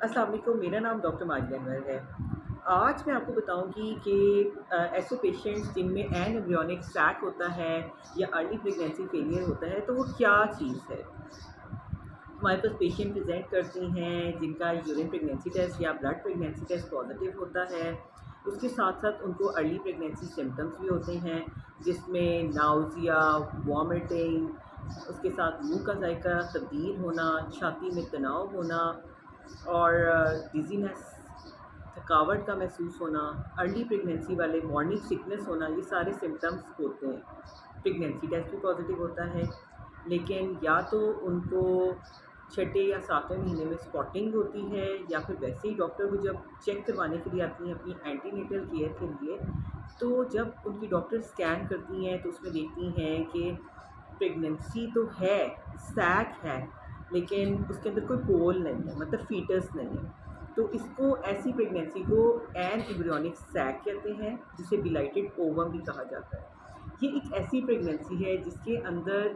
अस्सलाम वालेकुम, मेरा नाम डॉक्टर माजिद अनवर है। आज मैं आपको बताऊंगी कि ऐसे पेशेंट्स जिनमें एम्ब्रियोनिक सैक होता है या अर्ली प्रेगनेंसी फेलियर होता है, तो वो क्या चीज़ है। हमारे पास पेशेंट प्रेजेंट करती हैं जिनका यूरिन प्रेगनेंसी टेस्ट या ब्लड प्रेगनेंसी टेस्ट पॉजिटिव होता है। उसके साथ साथ उनको अर्ली प्रेगनेंसी सिम्टम्स भी होते हैं, जिसमें नाउजिया, वॉमिटिंग, उसके साथ मुंह का जायका तब्दील होना, छाती में तनाव होना और डिजीनेस, थकावट का महसूस होना, अर्ली प्रेगनेंसी वाले मॉर्निंग सिकनेस होना, ये सारे सिम्टम्स होते हैं। प्रेगनेंसी टेस्ट भी पॉजिटिव होता है, लेकिन या तो उनको छठे या सातवें महीने में स्पॉटिंग होती है, या फिर वैसे ही डॉक्टर को जब चेक करवाने के लिए आती हैं अपनी एंटीनेटल केयर के लिए, तो जब उनकी डॉक्टर स्कैन करती हैं तो उसमें देखती हैं कि प्रेगनेंसी तो है, सैक है, लेकिन उसके अंदर कोई पोल नहीं है, मतलब फीटस नहीं है। तो इसको, ऐसी प्रेगनेंसी को एन एम्ब्रियोनिक सैक कहते हैं, जिसे बिलाइटेड ओवम भी कहा जाता है। ये एक ऐसी प्रेगनेंसी है जिसके अंदर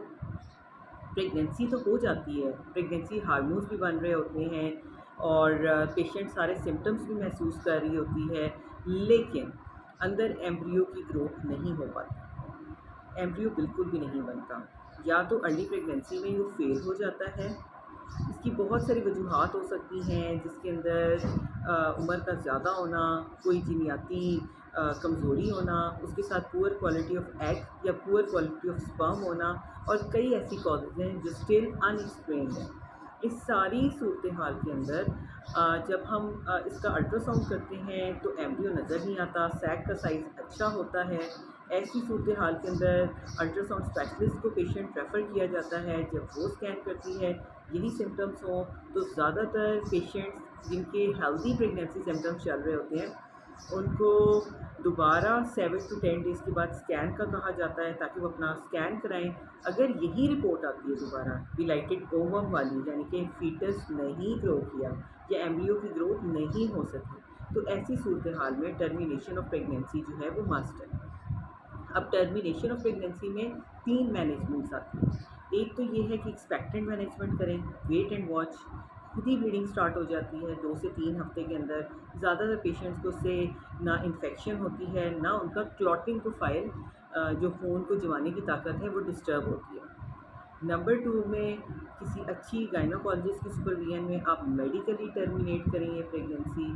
प्रेगनेंसी तो हो जाती है, प्रेगनेंसी हार्मोन्स भी बन रहे होते हैं और पेशेंट सारे सिम्टम्स भी महसूस कर रही होती है, लेकिन अंदर एम्ब्रियो की ग्रोथ नहीं हो पाती, एम्ब्रियो बिल्कुल भी नहीं बनता। या तो अर्ली प्रेगनेंसी में वो फेल हो जाता है। इसकी बहुत सारी वजूहात हो सकती हैं, जिसके अंदर उम्र का ज़्यादा होना, कोई जीनियाती कमज़ोरी होना, उसके साथ पुअर क्वालिटी ऑफ एग या पुअर क्वालिटी ऑफ स्पर्म होना, और कई ऐसी कॉजेज़ हैं जो स्टिल अनएक्सप्लेन्ड हैं। इस सारी सूरत हाल के अंदर जब हम इसका अल्ट्रासाउंड करते हैं तो एम्ब्रियो नज़र नहीं आता, सैक का साइज़ अच्छा होता है। ऐसी सूरत हाल के अंदर अल्ट्रासाउंड स्पेशलिस्ट को पेशेंट रेफ़र किया जाता है। जब वो स्कैन करती है, यही सिम्टम्स हों, तो ज़्यादातर पेशेंट्स जिनके हेल्दी प्रेगनेंसी सिम्टम्स चल रहे होते हैं, उनको दोबारा 7 to 10 डेज़ के बाद स्कैन का कहा जाता है, ताकि वो अपना स्कैन कराएं। अगर यही रिपोर्ट आती है दोबारा बिलाइटेड ओवम वाली, यानी कि फीटस नहीं ग्रो किया या एम्ब्रियो की ग्रोथ नहीं हो सकी, तो ऐसी सूरत हाल में टर्मिनेशन ऑफ प्रेगनेंसी जो है वो मस्ट है। अब टर्मिनेशन ऑफ प्रेगनेंसी में 3 मैनेजमेंट्स आती हैं। एक तो ये है कि एक्सपेक्टेंट मैनेजमेंट करें, वेट एंड वॉच। खुद ही ब्लीडिंग स्टार्ट हो जाती है 2 से 3 हफ्ते के अंदर। ज़्यादातर पेशेंट्स को उससे ना इन्फेक्शन होती है, ना उनका क्लॉटिंग प्रोफाइल, जो खून को जमाने की ताकत है, वो डिस्टर्ब होती है। नंबर 2 में किसी अच्छी गायनोकोलॉजिस्ट की सुपरविजन में आप मेडिकली टर्मिनेट करें ये प्रेगनेंसी,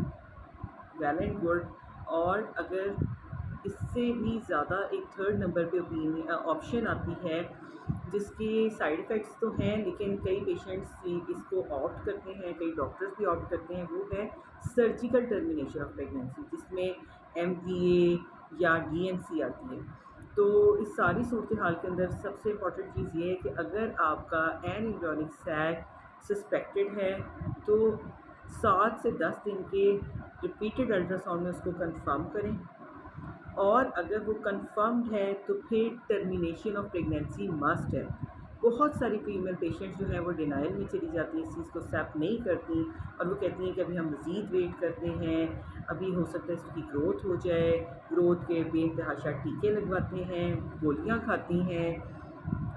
वेल एंड गुड। और अगर इससे भी ज़्यादा एक थर्ड नंबर पे ऑप्शन आती है, जिसके साइड इफ़ेक्ट्स तो हैं, लेकिन कई पेशेंट्स इसको ऑप्ट करते हैं, कई डॉक्टर्स भी ऑप्ट करते हैं, वो है सर्जिकल टर्मिनेशन ऑफ प्रेगनेंसी, जिसमें एमवीए या डीएनसी आती है। तो इस सारी सूरत हाल के अंदर सबसे इम्पॉर्टेंट चीज़ ये है कि अगर आपका एन एम्ब्रियोनिक सैक सस्पेक्टेड है, तो 7 से 10 दिन के रिपीटेड अल्ट्रासाउंड में उसको कंफर्म करें, और अगर वो कंफर्म्ड है तो फिर टर्मिनेशन ऑफ प्रेगनेंसी मस्ट है। बहुत सारी फीमेल पेशेंट्स जो हैं वो डिनाइल में चली जाती हैं, इस चीज़ को एक्सेप्ट नहीं करती, और वो कहती हैं कि अभी हम मज़ीद वेट करते हैं, अभी हो सकता है इसकी ग्रोथ हो जाए। ग्रोथ के बेतहाशा टीके लगवाते हैं, गोलियां खाती हैं,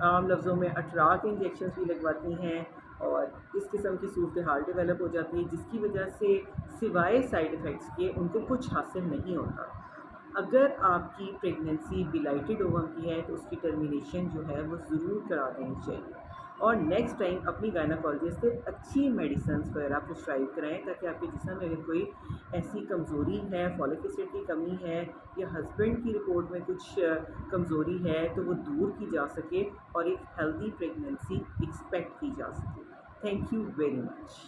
आम लफ्ज़ों में अठरा के इंजेक्शन्स भी लगवाती हैं, और इस किस्म की सूरत हाल डेवलप हो जाती है, जिसकी वजह से सिवाय साइड इफ़ेक्ट्स के उनको कुछ हासिल नहीं होता। अगर आपकी प्रेगनेंसी बिलाइटेड ओवम की है तो उसकी टर्मिनेशन जो है वो ज़रूर करा देनी चाहिए, और नेक्स्ट टाइम अपनी गायनोकोलॉजिस्ट से अच्छी मेडिसिन वगैरह प्रिस्क्राइब कराएं, ताकि आपके जिस्म में अगर कोई ऐसी कमज़ोरी है, फॉलिक एसिड की कमी है, या हस्बैंड की रिपोर्ट में कुछ कमज़ोरी है, तो वो दूर की जा सके और एक हेल्दी प्रेगनेंसी एक्सपेक्ट की जा सके। Thank you very much.